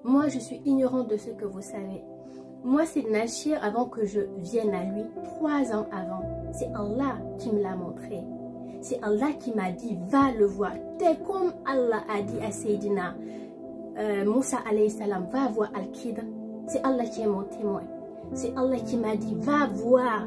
moi je suis ignorante de ce que vous savez. Moi c'est Nachir avant que je vienne à lui, 3 ans avant. C'est Allah qui me l'a montré. C'est Allah qui m'a dit, va le voir. Tel comme Allah a dit à Sayyidina Moussa alayhi salam, va voir Al-Khidr. C'est Allah qui est mon témoin. C'est Allah qui m'a dit, va voir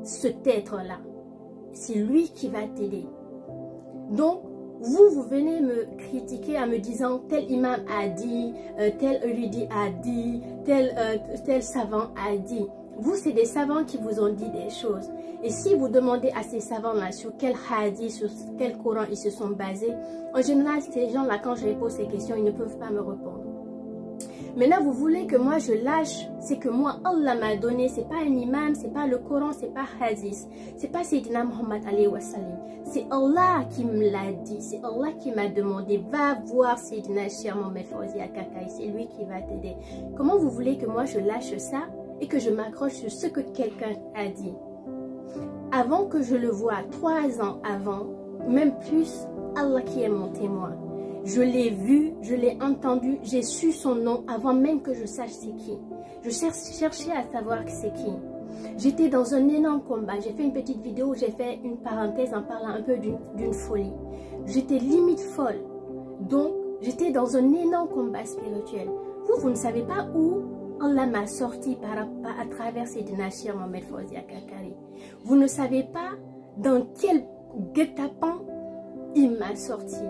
cet être-là. C'est lui qui va t'aider. Donc, vous venez me critiquer en me disant, tel imam a dit, tel érudit a dit, tel savant a dit. Vous, c'est des savants qui vous ont dit des choses. Et si vous demandez à ces savants-là sur quel hadith, sur quel Coran ils se sont basés, en général, ces gens-là, quand je les pose ces questions, ils ne peuvent pas me répondre. Maintenant, vous voulez que moi je lâche ce que moi Allah m'a donné. C'est pas un imam, c'est pas le Coran, c'est pas hadith, c'est pas Sayyidina Muhammad alayhi wa sallam. C'est Allah qui me l'a dit, c'est Allah qui m'a demandé, va voir Sayyidina Cheikh Mohamed Fawzi Akakai, c'est lui qui va t'aider. Comment vous voulez que moi je lâche ça et que je m'accroche sur ce que quelqu'un a dit? Avant que je le voie, 3 ans avant, même plus, Allah qui est mon témoin. Je l'ai vu, je l'ai entendu, j'ai su son nom avant même que je sache c'est qui. Je cherchais à savoir c'est qui. J'étais dans un énorme combat. J'ai fait une petite vidéo, j'ai fait une parenthèse en parlant un peu d'une folie. J'étais limite folle. Donc, j'étais dans un énorme combat spirituel. Vous ne savez pas où Allah m'a sorti à travers Sayyidina Cheikh Mohamed Fawzi Akakari. Vous ne savez pas dans quel guet-apens il m'a sorti.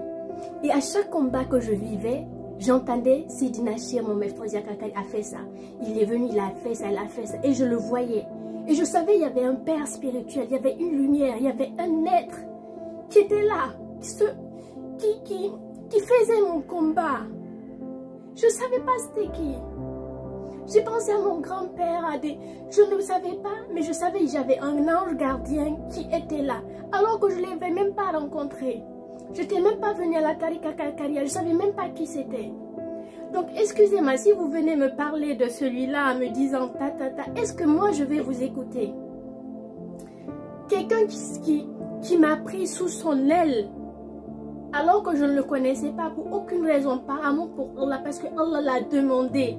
Et à chaque combat que je vivais, j'entendais Sayyidina Cheikh Mohamed Fawzi Akakari a fait ça. Il est venu, il a fait ça, il a fait ça. Et je le voyais. Et je savais il y avait un père spirituel, il y avait une lumière, il y avait un être qui était là, qui faisait mon combat. Je ne savais pas c'était qui. J'ai pensé à mon grand-père, je ne savais pas, mais je savais que j'avais un ange gardien qui était là. Alors que je ne l'avais même pas rencontré. Je n'étais même pas venue à la Tarika Kalkaria, je ne savais même pas qui c'était. Donc, excusez-moi, si vous venez me parler de celui-là en me disant ta, est-ce que moi je vais vous écouter? Quelqu'un qui m'a pris sous son aile, alors que je ne le connaissais pas pour aucune raison, par amour pour Allah, parce que Allah l'a demandé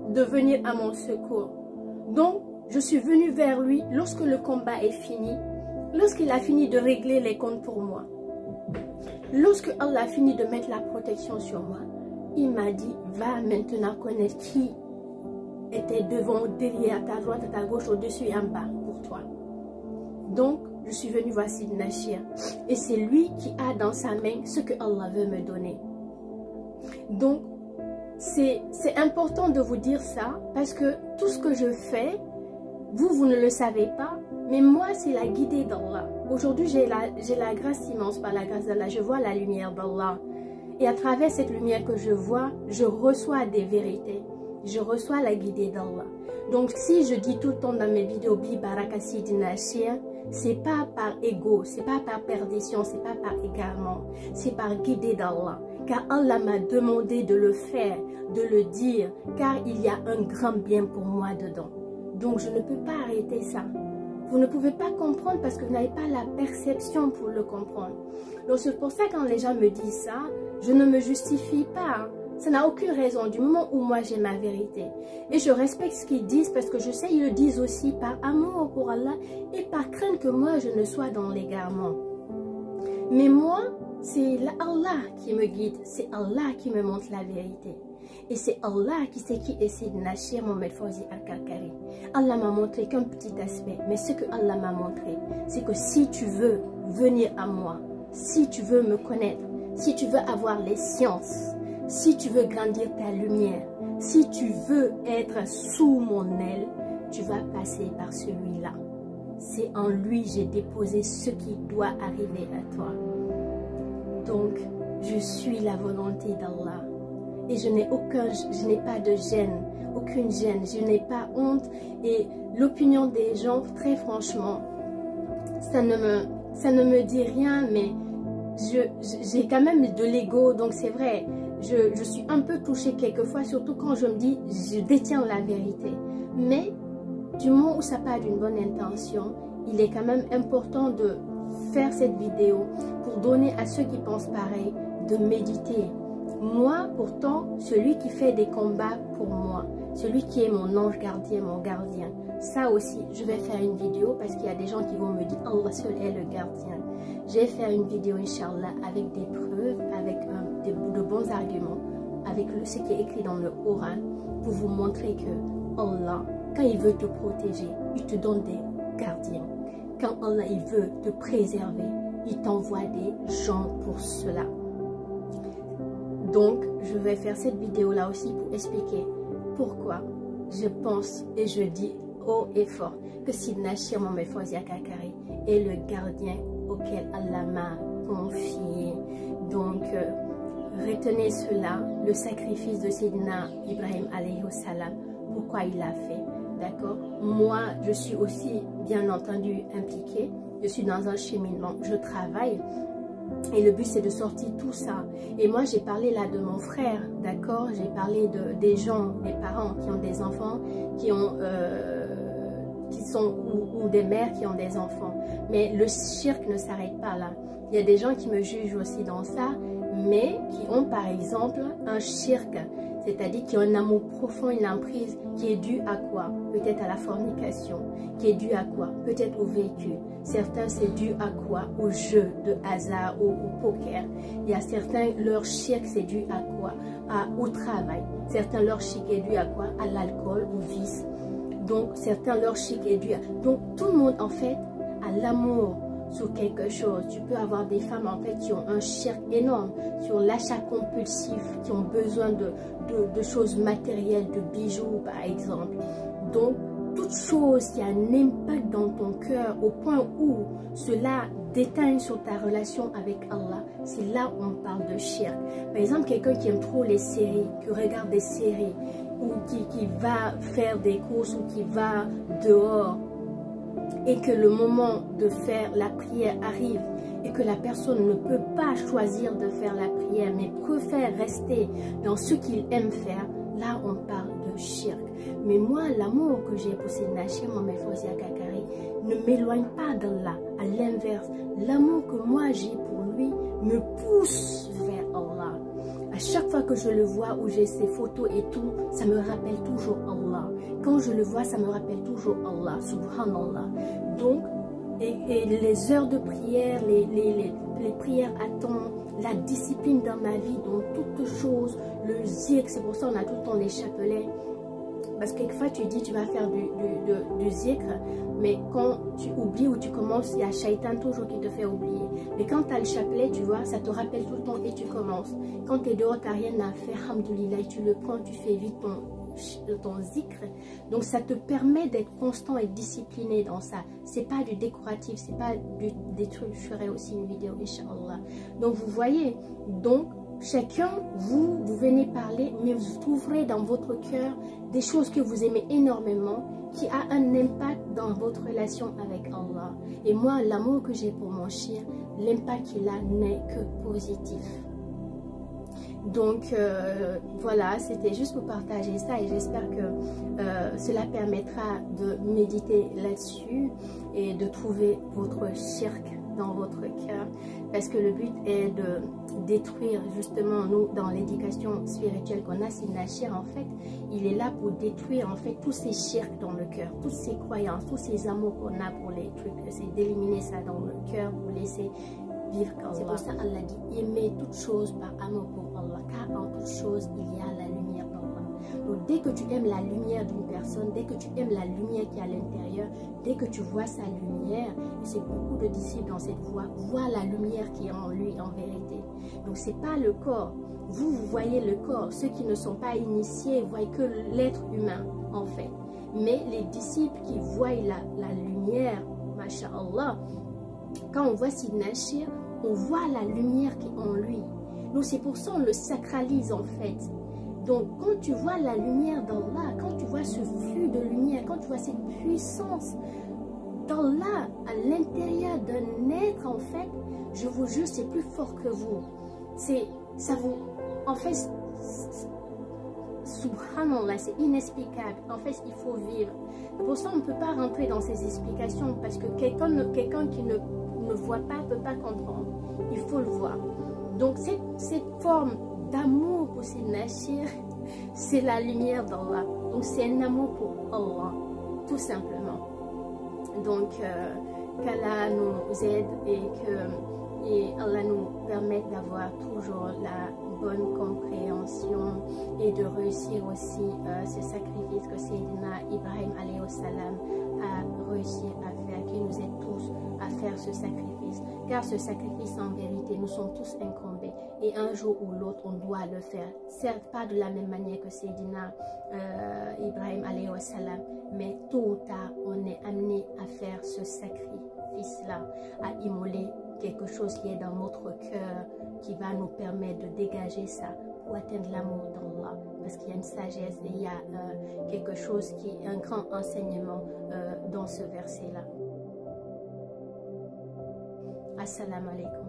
de venir à mon secours. Donc, je suis venue vers lui lorsque le combat est fini, lorsqu'il a fini de régler les comptes pour moi. Lorsque Allah a fini de mettre la protection sur moi, il m'a dit, va maintenant connaître qui était devant, derrière, à ta droite, à ta gauche, au-dessus et en bas pour toi. Donc, je suis venue voir Sayyidina Cheikh. Et c'est lui qui a dans sa main ce que Allah veut me donner. Donc, c'est important de vous dire ça parce que tout ce que je fais, vous ne le savez pas, mais moi, c'est la guidée d'Allah. Aujourd'hui, j'ai la grâce immense par la grâce d'Allah. Je vois la lumière d'Allah. Et à travers cette lumière que je vois, je reçois des vérités. Je reçois la guidée d'Allah. Donc, si je dis tout le temps dans mes vidéos, Bi Baraka Sayyidina Cheikh, c'est pas par ego, c'est pas par perdition, c'est pas par égarement, c'est par guidée d'Allah. Car Allah m'a demandé de le faire, de le dire, car il y a un grand bien pour moi dedans. Donc, je ne peux pas arrêter ça. Vous ne pouvez pas comprendre parce que vous n'avez pas la perception pour le comprendre. Donc, c'est pour ça que quand les gens me disent ça, je ne me justifie pas. Ça n'a aucune raison du moment où moi j'ai ma vérité. Et je respecte ce qu'ils disent parce que je sais qu'ils le disent aussi par amour pour Allah et par crainte que moi je ne sois dans l'égarement. Mais moi, c'est Allah qui me guide, c'est Allah qui me montre la vérité. Et c'est Allah qui sait qui est Sayyidina Cheikh Mohamed Fawzi Akakari. Allah m'a montré qu'un petit aspect, mais ce que Allah m'a montré, c'est que si tu veux venir à moi, si tu veux me connaître, si tu veux avoir les sciences, si tu veux grandir ta lumière, si tu veux être sous mon aile, tu vas passer par celui-là. C'est en lui j'ai déposé ce qui doit arriver à toi. Donc, je suis la volonté d'Allah. Et je n'ai pas de gêne, aucune gêne, je n'ai pas honte. Et l'opinion des gens, très franchement, ça ne me dit rien, mais j'ai quand même de l'ego, donc c'est vrai. Je suis un peu touchée quelquefois, surtout quand je me dis je détiens la vérité. Mais du moment où ça part d'une bonne intention, il est quand même important de faire cette vidéo pour donner à ceux qui pensent pareil de méditer. Moi, Pourtant, celui qui fait des combats pour moi, celui qui est mon ange gardien, mon gardien, ça aussi, je vais faire une vidéo parce qu'il y a des gens qui vont me dire Allah seul est le gardien. Je vais faire une vidéo, Inch'Allah, avec des preuves, avec de bons arguments, avec ce qui est écrit dans le Coran, pour vous montrer que Allah, quand il veut te protéger, il te donne des gardiens. Quand Allah il veut te préserver, il t'envoie des gens pour cela. Donc, je vais faire cette vidéo-là aussi pour expliquer pourquoi je pense et je dis haut et fort que Sidna Cheikh Mohamed Fawzia Kakari est le gardien auquel Allah m'a confié. Donc, retenez cela, le sacrifice de Sidna Ibrahim alayhi salam, pourquoi il l'a fait, d'accord? Moi, je suis aussi, bien entendu, impliquée. Je suis dans un cheminement, je travaille. Et le but, c'est de sortir tout ça. Et moi, j'ai parlé là de mon frère, d'accord? J'ai parlé des gens, des parents qui ont des enfants, ou des mères qui ont des enfants. Mais le shirk ne s'arrête pas là. Il y a des gens qui me jugent aussi dans ça, mais qui ont par exemple un shirk, c'est-à-dire qui ont un amour profond, une emprise qui est due à quoi? Peut-être à la fornication, qui est due à quoi? Peut-être au vécu. Certains, c'est dû à quoi? Au jeu de hasard, au poker. Il y a certains, leur shirk, c'est dû à quoi? Au travail. Certains, leur shirk est dû à quoi? À l'alcool, au vice. Donc, certains, leur shirk est dû à... Donc, tout le monde, en fait, a l'amour sur quelque chose. Tu peux avoir des femmes, en fait, qui ont un shirk énorme sur l'achat compulsif, qui ont besoin de choses matérielles, de bijoux, par exemple. Donc, toute chose qui a un impact dans ton cœur au point où cela déteint sur ta relation avec Allah, c'est là où on parle de shirk. Par exemple, quelqu'un qui aime trop les séries, qui regarde des séries, ou qui va faire des courses, ou qui va dehors, et que le moment de faire la prière arrive, et que la personne ne peut pas choisir de faire la prière, mais préfère rester dans ce qu'il aime faire, là on parle de shirk. Mais moi, l'amour que j'ai pour Sidna Cheikh Mohamed Fawzia Kakari ne m'éloigne pas d'Allah. À l'inverse, l'amour que moi j'ai pour lui me pousse vers Allah. À chaque fois que je le vois, où j'ai ses photos et tout, ça me rappelle toujours Allah. Quand je le vois, ça me rappelle toujours Allah, subhanallah. Donc, et les heures de prière, les prières à temps, la discipline dans ma vie, dans toutes choses, le zikr, c'est pour ça qu'on a tout le temps les chapelets. Parce que quelquefois tu dis tu vas faire du zikr, mais quand tu oublies ou tu commences, il y a Shaitan toujours qui te fait oublier. Mais quand tu as le chapelet, tu vois, ça te rappelle tout le temps et tu commences. Quand tu es dehors, tu n'as rien à faire, alhamdoulilah, tu le prends, tu fais vite ton zikr. Donc ça te permet d'être constant et discipliné dans ça. C'est pas du décoratif, c'est pas des trucs. Je ferai aussi une vidéo, Inch'Allah. Donc vous voyez, donc chacun, vous venez parler, mais vous trouverez dans votre cœur des choses que vous aimez énormément, qui a un impact dans votre relation avec Allah. Et moi, l'amour que j'ai pour mon chien, l'impact qu'il a n'est que positif. Donc voilà, c'était juste pour partager ça et j'espère que cela permettra de méditer là-dessus et de trouver votre shirk dans votre cœur, parce que le but est de détruire, justement, nous, dans l'éducation spirituelle qu'on a, Sidna Cheikh, en fait, il est là pour détruire, en fait, tous ces shirks dans le cœur, toutes ces croyances, tous ces amours qu'on a pour les trucs, c'est d'éliminer ça dans le cœur pour laisser vivre qu'Allah. C'est pour ça Allah dit, aimez toutes choses par amour pour Allah, car en toutes choses, il y a la lumière d'Allah. Donc, dès que tu aimes la lumière d'une personne, dès que tu aimes la lumière qui est à l'intérieur, dès que tu vois sa lumière, et c'est beaucoup de disciples dans cette voie, voient la lumière qui est en lui en vérité. Donc, c'est pas le corps. Vous voyez le corps. Ceux qui ne sont pas initiés voient que l'être humain, en fait. Mais les disciples qui voient la lumière, masha'Allah, quand on voit Sidna Cheikh, on voit la lumière qui est en lui. Donc, c'est pour ça qu'on le sacralise, en fait. Donc, quand tu vois la lumière d'Allah, quand tu vois ce flux de lumière, quand tu vois cette puissance d'Allah à l'intérieur d'un être, en fait, je vous jure, c'est plus fort que vous. Ça vous... En fait, subhanallah, c'est inexplicable. En fait, il faut vivre. Pour ça, on ne peut pas rentrer dans ces explications parce que quelqu'un qui ne voit pas ne peut pas comprendre. Il faut le voir. Donc, cette forme d'amour pour Sidna Cheikh, c'est la lumière d'Allah. Donc c'est un amour pour Allah, tout simplement. Donc qu'Allah nous aide et Allah nous permette d'avoir toujours la bonne compréhension et de réussir aussi ce sacrifice que Sayyidina Ibrahim alayhi salam a réussi à faire, qui nous aide tous à faire ce sacrifice, car ce sacrifice en vérité nous sommes tous incombés et un jour ou l'autre on doit le faire, certes pas de la même manière que Sayyidina Ibrahim alayhi salam, mais tôt ou tard on est amené à faire ce sacrifice là, à immoler quelque chose qui est dans notre cœur, qui va nous permettre de dégager ça pour atteindre l'amour d'Allah, parce qu'il y a une sagesse et il y a quelque chose qui est un grand enseignement dans ce verset là. Assalamu alaikum.